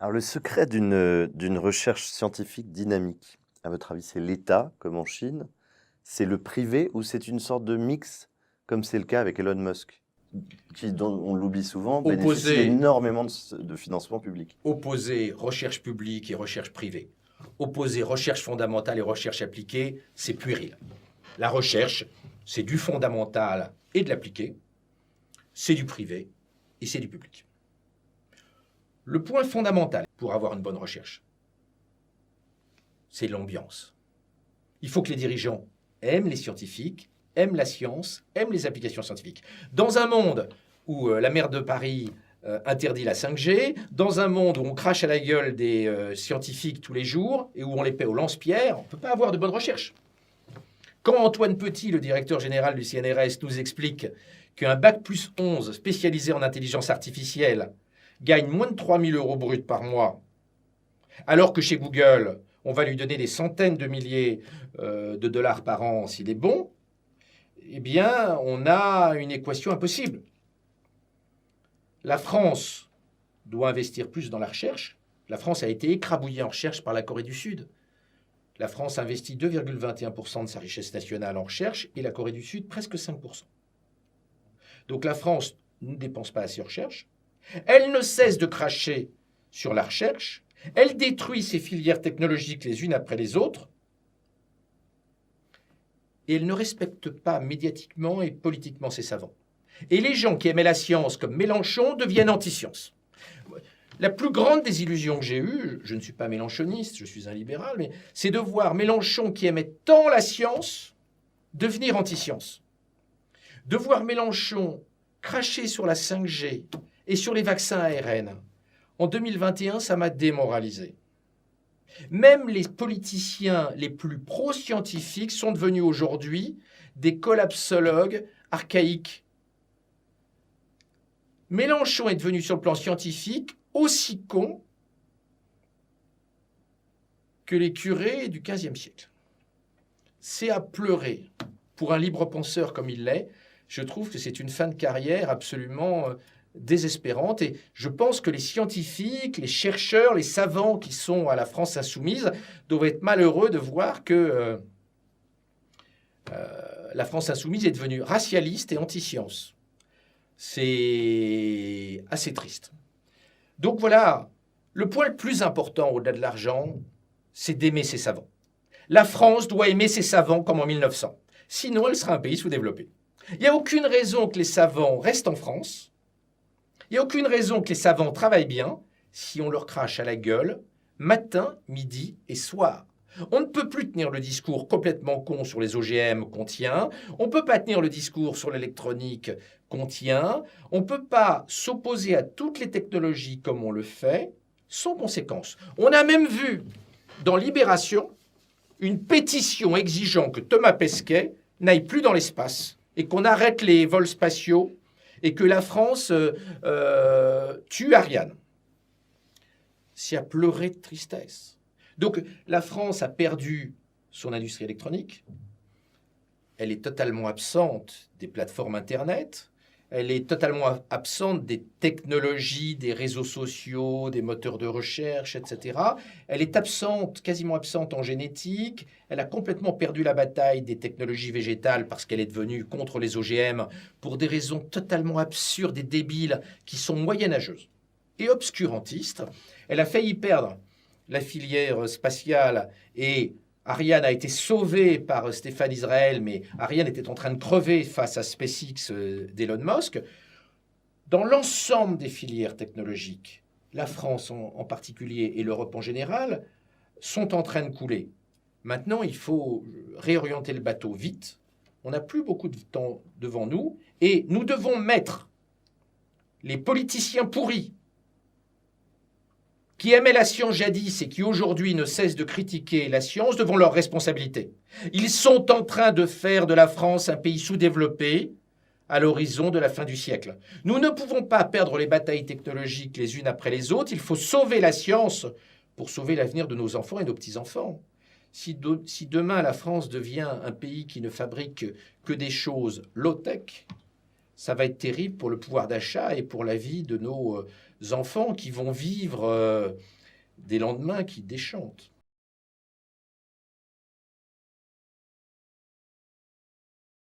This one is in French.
Alors le secret d'une recherche scientifique dynamique, à votre avis, c'est l'État, comme en Chine? C'est le privé ou c'est une sorte de mix, comme c'est le cas avec Elon Musk, qui, dont on l'oublie souvent, bénéficie Opposer, d'énormément de financement public? opposer recherche publique et recherche privée, opposer recherche fondamentale et recherche appliquée, c'est puéril. La recherche, c'est du fondamental et de l'appliqué, c'est du privé et c'est du public. Le point fondamental pour avoir une bonne recherche, c'est l'ambiance. Il faut que les dirigeants aiment les scientifiques, aiment la science, aiment les applications scientifiques. Dans un monde où la maire de Paris interdit la 5G, dans un monde où on crache à la gueule des scientifiques tous les jours et où on les paie au lance-pierre, on ne peut pas avoir de bonne recherche. Quand Antoine Petit, le directeur général du CNRS, nous explique qu'un bac plus 11 spécialisé en intelligence artificielle gagne moins de 3 000 euros bruts par mois, alors que chez Google, on va lui donner des centaines de milliers de dollars par an s'il est bon, eh bien, on a une équation impossible. La France doit investir plus dans la recherche. La France a été écrabouillée en recherche par la Corée du Sud. La France investit 2,21% de sa richesse nationale en recherche et la Corée du Sud presque 5%. Donc la France ne dépense pas assez en recherche. Elle ne cesse de cracher sur la recherche. Elle détruit ses filières technologiques les unes après les autres. Et elle ne respecte pas médiatiquement et politiquement ses savants. Et les gens qui aimaient la science comme Mélenchon deviennent anti-science. La plus grande désillusion que j'ai eue, je ne suis pas mélenchoniste, je suis un libéral, mais c'est de voir Mélenchon qui aimait tant la science devenir anti-science. De voir Mélenchon cracher sur la 5G et sur les vaccins ARN. En 2021, ça m'a démoralisé. Même les politiciens les plus pro-scientifiques sont devenus aujourd'hui des collapsologues archaïques. Mélenchon est devenu sur le plan scientifique aussi con que les curés du XVe siècle. C'est à pleurer. Pour un libre penseur comme il l'est, je trouve que c'est une fin de carrière absolument désespérante. Et je pense que les scientifiques, les chercheurs, les savants qui sont à la France insoumise doivent être malheureux de voir que la France insoumise est devenue racialiste et anti-science. C'est assez triste. Donc voilà, le point le plus important au-delà de l'argent, c'est d'aimer ses savants. La France doit aimer ses savants comme en 1900. Sinon, elle sera un pays sous-développé. Il n'y a aucune raison que les savants restent en France. Il n'y a aucune raison que les savants travaillent bien si on leur crache à la gueule matin, midi et soir. On ne peut plus tenir le discours complètement con sur les OGM qu'on tient. On ne peut pas tenir le discours sur l'électronique qu'on tient. On ne peut pas s'opposer à toutes les technologies comme on le fait, sans conséquence. On a même vu dans Libération une pétition exigeant que Thomas Pesquet n'aille plus dans l'espace et qu'on arrête les vols spatiaux et que la France tue Ariane. C'est à pleurer de tristesse. Donc la France a perdu son industrie électronique, elle est totalement absente des plateformes Internet, elle est totalement absente des technologies, des réseaux sociaux, des moteurs de recherche, etc. Elle est absente, quasiment absente en génétique, elle a complètement perdu la bataille des technologies végétales parce qu'elle est devenue contre les OGM pour des raisons totalement absurdes et débiles qui sont moyenâgeuses et obscurantistes. Elle a failli perdre la filière spatiale et Ariane a été sauvée par Stéphane Israël, mais Ariane était en train de crever face à SpaceX d'Elon Musk. Dans l'ensemble des filières technologiques, la France en particulier et l'Europe en général sont en train de couler. Maintenant, il faut réorienter le bateau vite. On n'a plus beaucoup de temps devant nous et nous devons mettre les politiciens pourris qui aimaient la science jadis et qui aujourd'hui ne cessent de critiquer la science devant leurs responsabilités. Ils sont en train de faire de la France un pays sous-développé à l'horizon de la fin du siècle. Nous ne pouvons pas perdre les batailles technologiques les unes après les autres. Il faut sauver la science pour sauver l'avenir de nos enfants et nos petits-enfants. Si demain la France devient un pays qui ne fabrique que des choses low-tech, ça va être terrible pour le pouvoir d'achat et pour la vie de nos enfants qui vont vivre des lendemains qui déchantent.